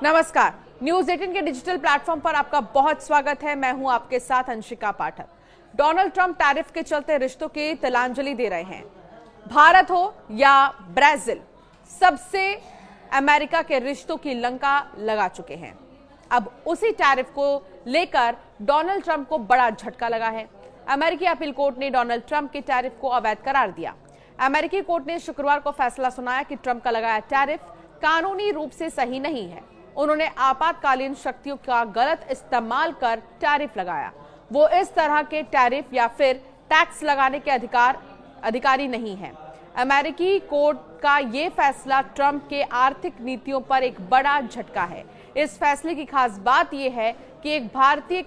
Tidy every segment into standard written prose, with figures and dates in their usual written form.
नमस्कार, न्यूज 18 के digital platform पर आपका बहुत स्वागत है। मैं हूं आपके साथ अंशिका पाठक। डोनाल्ड ट्रंप टैरिफ के चलते रिश्तों की तिलांजलि दे रहे हैं। भारत हो या ब्राजील, सबसे अमेरिका के रिश्तों की लंका लगा चुके हैं। अब उसी टैरिफ को लेकर डोनाल्ड ट्रंप को बड़ा झटका लगा है। अमेरिकी अपील कोर्ट ने डोनाल्ड ट्रंप के टैरिफ को अवैध करार दिया। अमेरिकी कोर्ट ने शुक्रवार को फैसला सुनाया कि ट्रंप का लगाया टैरिफ कानूनी रूप से सही नहीं है। उन्होंने आपातकालीन शक्तियों का गलत इस्तेमाल कर टैरिफ लगाया। वो इस तरह के टैरिफ या फिर टैक्स लगाने के अधिकारी नहीं है। अमेरिकी कोर्ट का ये फैसला ट्रंप के आर्थिक नीतियों पर एक बड़ा झटका है। इस फैसले की खास बात यह है कि एक भारतीय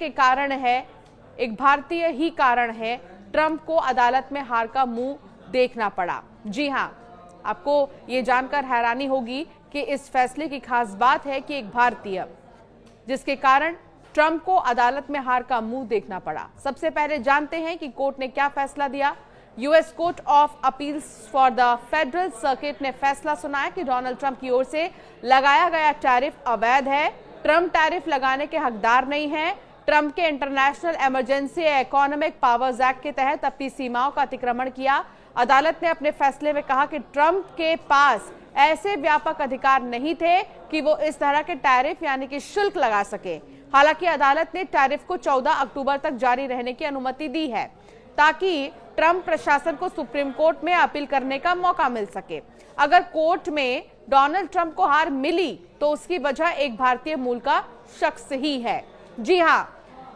ही कारण है ट्रंप को अदालत में हार का मुंह देखना पड़ा। जी हां, आपको ये जानकर हैरानी होगी कि इस फैसले की खास बात है कि एक भारतीय, जिसके कारण ट्रंप को अदालत में हार का मुंह देखना पड़ा। सबसे पहले जानते हैं कि कोर्ट ने क्या फैसला दिया। US court of appeals for the federal circuit ने फैसला सुनाया कि डोनाल्ड ट्रंप की ओर से लगाया गया टैरिफ अवैध है। ट्रंप टैरिफ लगाने के हकदार नहीं है। ट्रंप के international emergency economic powers act के तहत अपनी सीमाओं का अतिक्रमण किया। अदालत ने अपने फैसले में कहा कि ट्रंप के पास ऐसे व्यापक अधिकार नहीं थे कि वो इस तरह के टैरिफ यानी कि शुल्क लगा सके। हालांकि अदालत ने टैरिफ को 14 अक्टूबर तक जारी रहने की अनुमति दी है ताकि ट्रंप प्रशासन को सुप्रीम कोर्ट में अपील करने का मौका मिल सके। अगर कोर्ट में डोनाल्ड ट्रंप को हार मिली तो उसकी वजह एक भारतीय मूल का शख्स ही है। जी हां,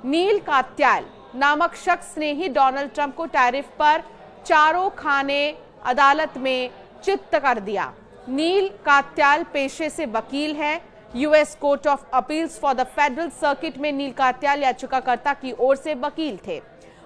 नील कात्याल नामक शख्स ने ही डोनाल्ड ट्रंप को टैरिफ पर चारों खाने अदालत में चित्त कर दिया। नील कात्याल पेशे से वकील हैं। US court of appeals for the federal circuit में नील कात्याल याचिकाकर्ता की ओर से वकील थे।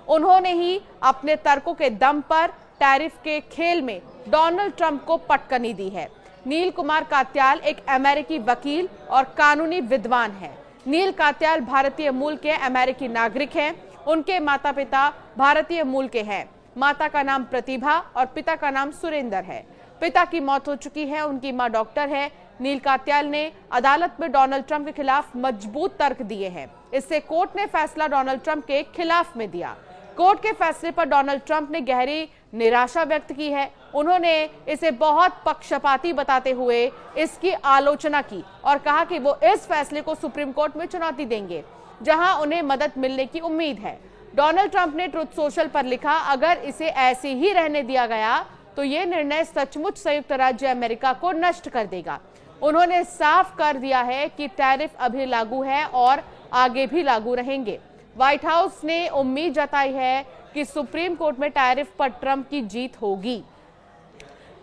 उन्होंने ही अपने तर्कों के दम पर टैरिफ के खेल में डोनाल्ड ट्रंप को पटकनी दी है। नील कुमार कात्याल एक अमेरिकी वकील और कानूनी विद्वान है। नील कात्याल भारतीय मूल के अमेरिकी नागरिक हैं। उनके माता पिता भारतीय मूल के हैं। माता का नाम प्रतिभा और पिता का नाम सुरेंद्र है। पिता की मौत हो चुकी है। उनकी मां डॉक्टर है। नील कात्याल ने अदालत में डोनाल्ड ट्रंप के खिलाफ मजबूत तर्क दिए हैं। इससे कोर्ट ने फैसला डोनाल्ड ट्रंप के खिलाफ में दिया। कोर्ट के फैसले पर डोनाल्ड ट्रंप ने गहरी निराशा व्यक्त की है। उन्होंने इसे बहुत पक्षपाती बताते हुए इसकी आलोचना की और कहा कि वो इस फैसले को सुप्रीम कोर्ट में चुनौती देंगे, जहां उन्हें मदद मिलने की उम्मीद है। डोनाल्ड ट्रंप ने ट्रुथ सोशल पर लिखा, अगर इसे ऐसे ही रहने दिया गया तो ये निर्णय सचमुच संयुक्त राज्य अमेरिका को नष्ट कर देगा। उन्होंने साफ कर दिया है कि टैरिफ अभी लागू है और आगे भी लागू रहेंगे। व्हाइट हाउस ने उम्मीद जताई है कि सुप्रीम कोर्ट में टैरिफ पर ट्रंप की जीत होगी।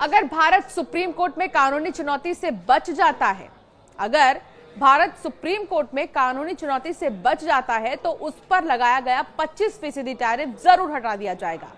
अगर भारत सुप्रीम कोर्ट में कानूनी चुनौती से बच जाता है, तो उस पर लगाया गया 25% टैरिफ जरूर हटा दिया जाएगा।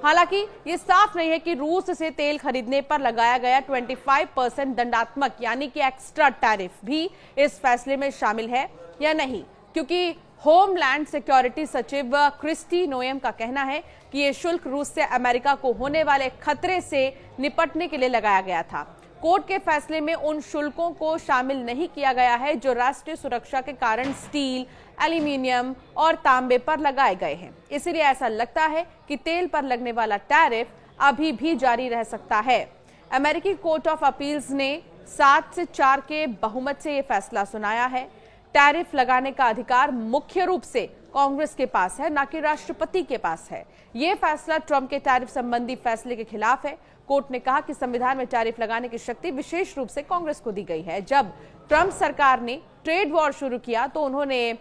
हालांकि ये साफ नहीं है कि रूस से तेल खरीदने पर लगाया गया 25% दंडात्मक यानी कि एक्स्ट्रा टैरिफ भी इस फैसले में शामिल है या नहीं, क्योंकि होमलैंड सिक्योरिटी सचिव क्रिस्टी नोएम का कहना है कि ये शुल्क रूस से अमेरिका को होने वाले खतरे से निपटने के लिए लगाया गया था। कोर्ट के फैसले में उन शुल्कों को शामिल नहीं किया गया है जो राष्ट्रीय सुरक्षा के कारण स्टील, एल्यूमीनियम और तांबे पर लगाए गए हैं। इसलिए ऐसा लगता है कि तेल पर लगने वाला टैरिफ अभी भी जारी रह सकता है। अमेरिकी कोर्ट ऑफ अपील्स ने 7 से 4 के बहुमत से यह फैसला सुनाया है। टैरिफ लगाने का अधिकार मुख्य रूप से कांग्रेस के पास है, न कि राष्ट्रपति के पास है। यह फैसला ट्रंप के टैरिफ संबंधी फैसले के खिलाफ है। कोर्ट ने कहा कि संविधान में टैरिफ लगाने की शक्ति विशेष रूप से कांग्रेस को दी गई है। जब ट्रंप सरकार ने ट्रेड वॉर शुरू किया तो उन्होंने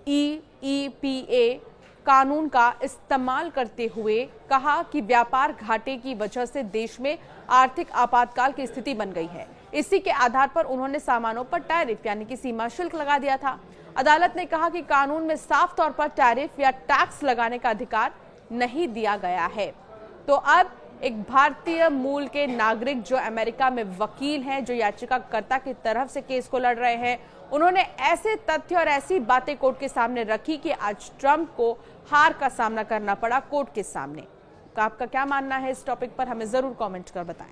IEEPA कानून का इस्तेमाल करते हुए कहा कि व्यापार घाटे की वजह से देश में आर्थिक आपातकाल की स्थिति बन गई है। इसी के आधार पर उन्होंने सामानों पर टैरिफ यानी कि सीमा शुल्क लगा दिया था। अदालत ने कहा कि कानून में साफ तौर पर टैरिफ या टैक्स लगाने का अधिकार नहीं दिया गया है। तो अब एक भारतीय मूल के नागरिक जो अमेरिका में वकील हैं, जो याचिकाकर्ता की तरफ से केस को लड़ रहे हैं, उन्होंने ऐसे तथ्य और ऐसी बातें कोर्ट के सामने रखी कि आज ट्रंप को हार का सामना करना पड़ा कोर्ट के सामने। आपका क्या मानना है इस टॉपिक पर, हमें जरूर कमेंट कर बताएं।